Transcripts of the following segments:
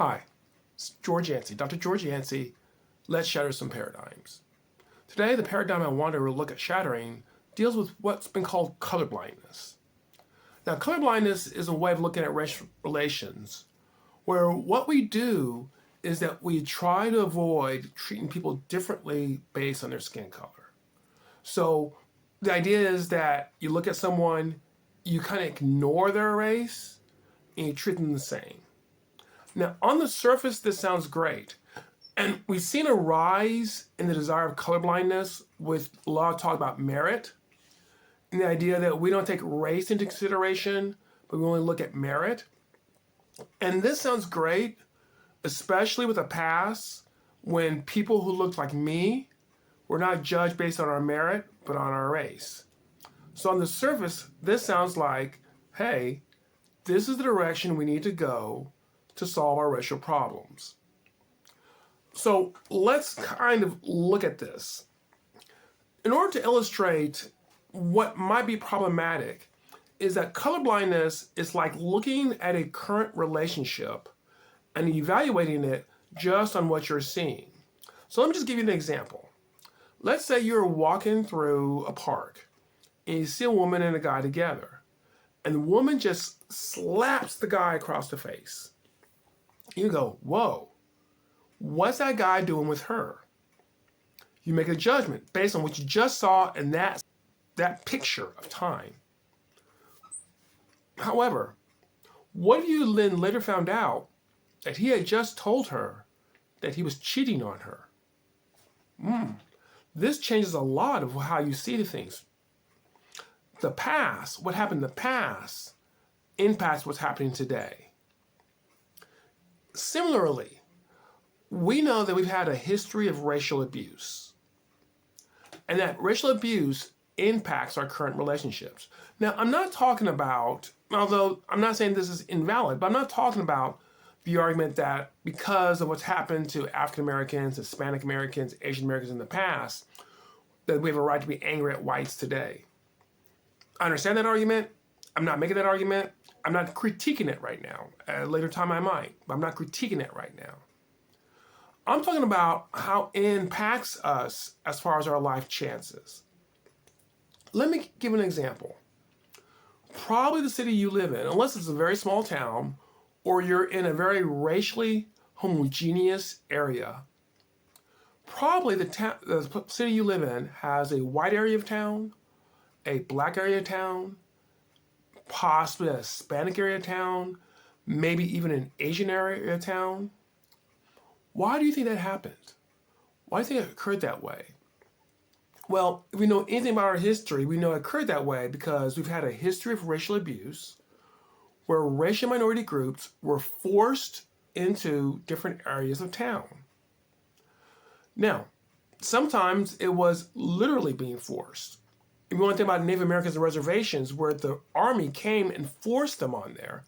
Hi, it's George Yancey, Dr. George Yancey. Let's shatter some paradigms. Today, the paradigm I want to look at shattering deals with what's been called colorblindness. Now, colorblindness is a way of looking at racial relations where what we do is that we try to avoid treating people differently based on their skin color. So the idea is that you look at someone, you kind of ignore their race, and you treat them the same. Now, on the surface, this sounds great. And we've seen a rise in the desire of colorblindness with a lot of talk about merit, and the idea that we don't take race into consideration, but we only look at merit. And this sounds great, especially with the past when people who looked like me were not judged based on our merit, but on our race. So on the surface, this sounds like, hey, this is the direction we need to go to solve our racial problems. So let's kind of look at this. In order to illustrate what might be problematic is that colorblindness is like looking at a current relationship and evaluating it just on what you're seeing. So let me just give you an example. Let's say you're walking through a park and you see a woman and a guy together, and the woman just slaps the guy across the face. You go, whoa, what's that guy doing with her? You make a judgment based on what you just saw in that picture of time. However, what if you then later found out that he had just told her that he was cheating on her? This changes a lot of how you see the things. The past, what happened in the past, impacts what's happening today. Similarly, we know that we've had a history of racial abuse, and that racial abuse impacts our current relationships. Now, I'm not talking about, although I'm not saying this is invalid, but I'm not talking about the argument that because of what's happened to African Americans, Hispanic Americans, Asian Americans in the past, that we have a right to be angry at whites today. I understand that argument. I'm not making that argument. I'm not critiquing it right now. At a later time I might, but I'm not critiquing it right now. I'm talking about how it impacts us as far as our life chances. Let me give an example. Probably the city you live in, unless it's a very small town or you're in a very racially homogeneous area, probably the city you live in has a white area of town, a black area of town, possibly a Hispanic area of town, maybe even an Asian area of town. Why do you think that happened? Why do you think it occurred that way? Well, if we know anything about our history, we know it occurred that way because we've had a history of racial abuse where racial minority groups were forced into different areas of town. Now, sometimes it was literally being forced. If you want to think about Native Americans and reservations where the army came and forced them on there,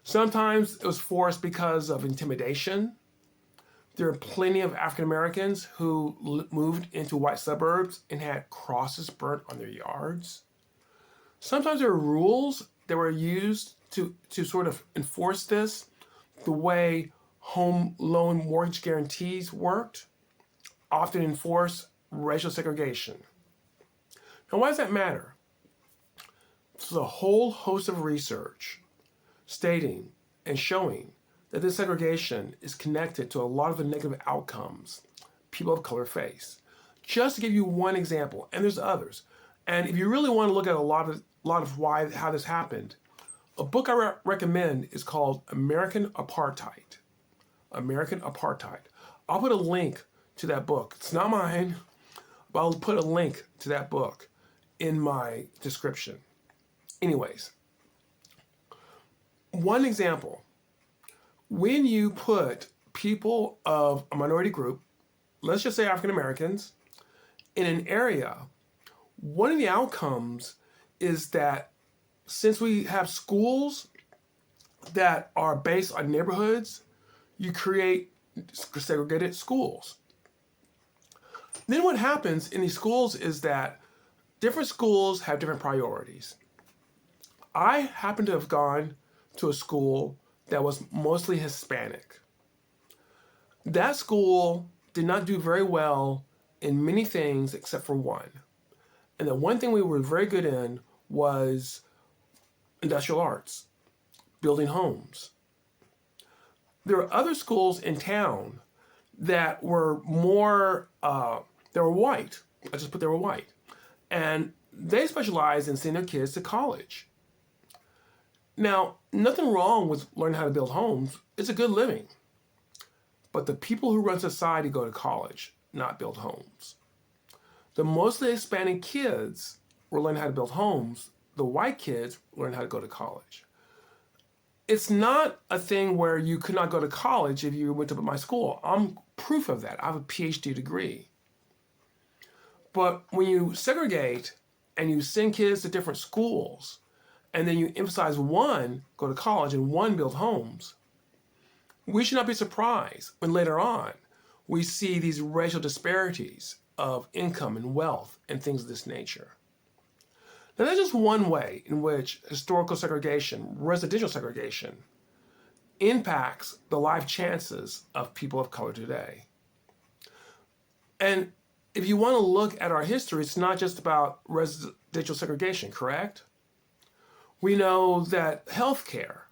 sometimes it was forced because of intimidation. There are plenty of African Americans who moved into white suburbs and had crosses burnt on their yards. Sometimes there were rules that were used to sort of enforce this, the way home loan mortgage guarantees worked, often enforce racial segregation. Now, why does that matter? There's a whole host of research stating and showing that this segregation is connected to a lot of the negative outcomes people of color face. Just to give you one example, and there's others. And if you really want to look at a lot of how this happened, a book I recommend is called American Apartheid. American Apartheid. I'll put a link to that book. It's not mine, but I'll put a link to that book in my description. Anyways, one example. When you put people of a minority group, let's just say African Americans, in an area, one of the outcomes is that since we have schools that are based on neighborhoods, you create segregated schools. Then what happens in these schools is that different schools have different priorities. I happen to have gone to a school that was mostly Hispanic. That school did not do very well in many things except for one. And the one thing we were very good in was industrial arts, building homes. There were other schools in town that were more, they were white. I just put they were white. And they specialized in sending their kids to college. Now, nothing wrong with learning how to build homes. It's a good living. But the people who run society go to college, not build homes. The mostly Hispanic kids were learning how to build homes. The white kids learned how to go to college. It's not a thing where you could not go to college if you went to my school. I'm proof of that. I have a PhD degree. But when you segregate and you send kids to different schools, and then you emphasize one go to college and one build homes, we should not be surprised when later on we see these racial disparities of income and wealth and things of this nature. Now, that's just one way in which historical segregation, residential segregation, impacts the life chances of people of color today. And if you want to look at our history, it's not just about residential segregation, correct? We know that healthcare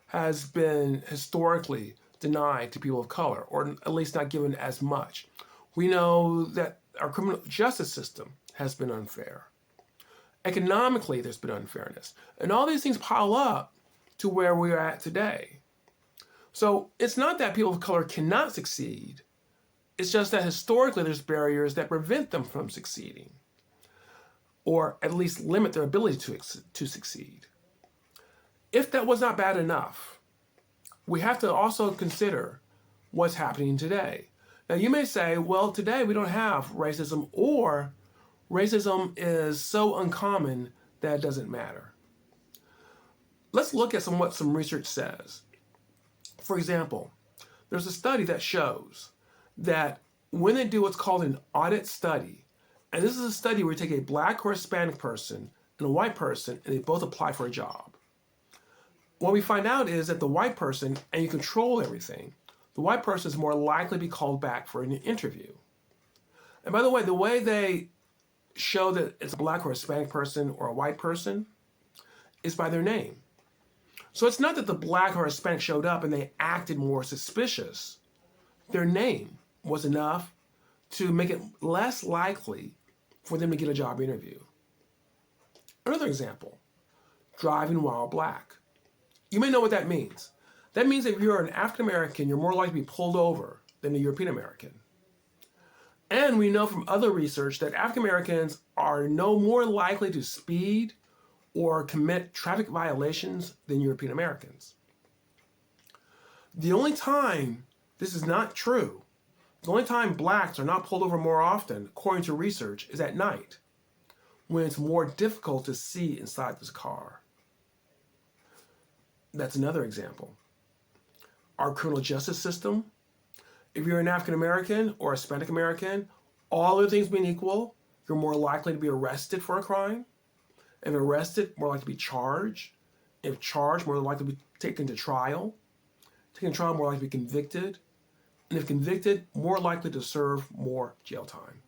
has been historically denied to people of color, or at least not given as much. We know that our criminal justice system has been unfair. Economically, there's been unfairness. And all these things pile up to where we are at today. So it's not that people of color cannot succeed. It's just that historically there's barriers that prevent them from succeeding, or at least limit their ability to succeed. If that was not bad enough, we have to also consider what's happening today. Now, you may say, well, today we don't have racism, or racism is so uncommon that it doesn't matter. Let's look at what some research says. For example, there's a study that shows that when they do what's called an audit study, and this is a study where you take a black or Hispanic person and a white person, and they both apply for a job. What we find out is that the white person, and you control everything, the white person is more likely to be called back for an interview. And by the way they show that it's a black or Hispanic person or a white person is by their name. So it's not that the black or Hispanic showed up and they acted more suspicious. Their name was enough to make it less likely for them to get a job interview. Another example, driving while black. You may know what that means. That means if you're an African American, you're more likely to be pulled over than a European American. And we know from other research that African Americans are no more likely to speed or commit traffic violations than European Americans. The only time this is not true, the only time blacks are not pulled over more often, according to research, is at night, when it's more difficult to see inside this car. That's another example. Our criminal justice system, if you're an African American or Hispanic American, all other things being equal, you're more likely to be arrested for a crime. If arrested, more likely to be charged. If charged, more likely to be taken to trial. Taken to trial, more likely to be convicted. And if convicted, more likely to serve more jail time.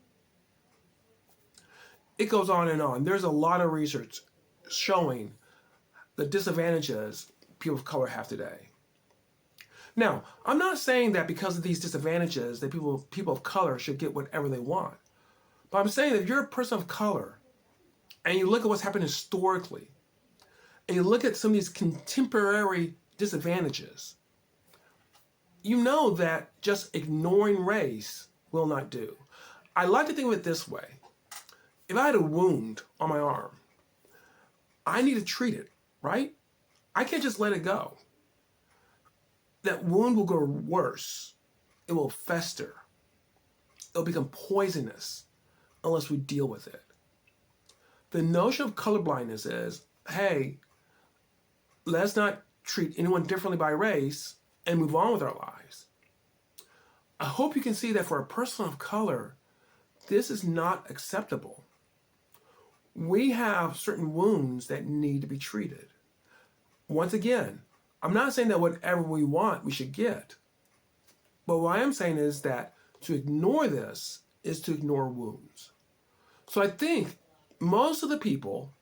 It goes on and on. There's a lot of research showing the disadvantages people of color have today. Now, I'm not saying that because of these disadvantages that people of color should get whatever they want. But I'm saying that if you're a person of color and you look at what's happened historically, and you look at some of these contemporary disadvantages, you know that just ignoring race will not do. I like to think of it this way. If I had a wound on my arm, I need to treat it, right? I can't just let it go. That wound will grow worse. It will fester. It'll become poisonous unless we deal with it. The notion of colorblindness is, hey, let's not treat anyone differently by race and move on with our lives. I hope you can see that for a person of color, this is not acceptable. We have certain wounds that need to be treated. Once again, I'm not saying that whatever we want, we should get. But what I am saying is that to ignore this is to ignore wounds. So I think most of the people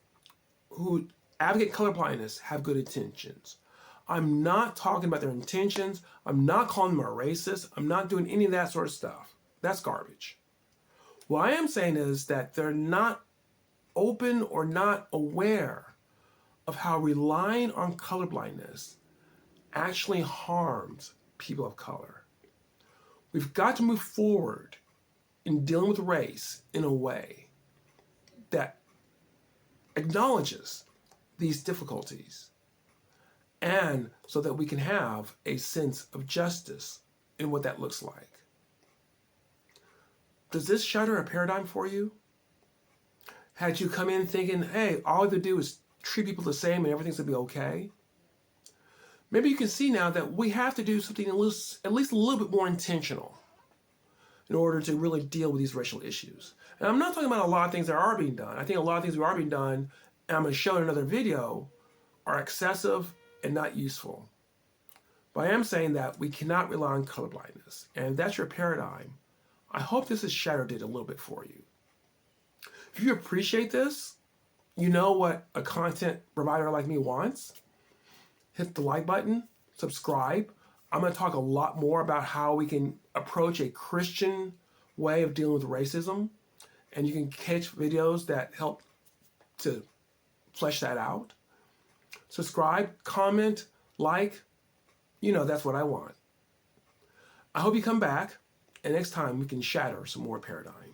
who advocate colorblindness have good intentions. I'm not talking about their intentions. I'm not calling them a racist. I'm not doing any of that sort of stuff. That's garbage. What I am saying is that they're not open or not aware of how relying on colorblindness actually harms people of color. We've got to move forward in dealing with race in a way that acknowledges these difficulties, and so that we can have a sense of justice in what that looks like. Does this shatter a paradigm for you? Had you come in thinking, hey, all I have to do is treat people the same and everything's going to be okay? Maybe you can see now that we have to do something at least a little bit more intentional in order to really deal with these racial issues. And I'm not talking about a lot of things that are being done. I think a lot of things that are being done, and I'm going to show in another video, are excessive and not useful. But I am saying that we cannot rely on colorblindness. And if that's your paradigm, I hope this has shattered it a little bit for you. If you appreciate this, you know what a content provider like me wants. Hit the like button, subscribe. I'm going to talk a lot more about how we can approach a Christian way of dealing with racism. And you can catch videos that help to flesh that out. Subscribe, comment, like. You know, that's what I want. I hope you come back, and next time we can shatter some more paradigms.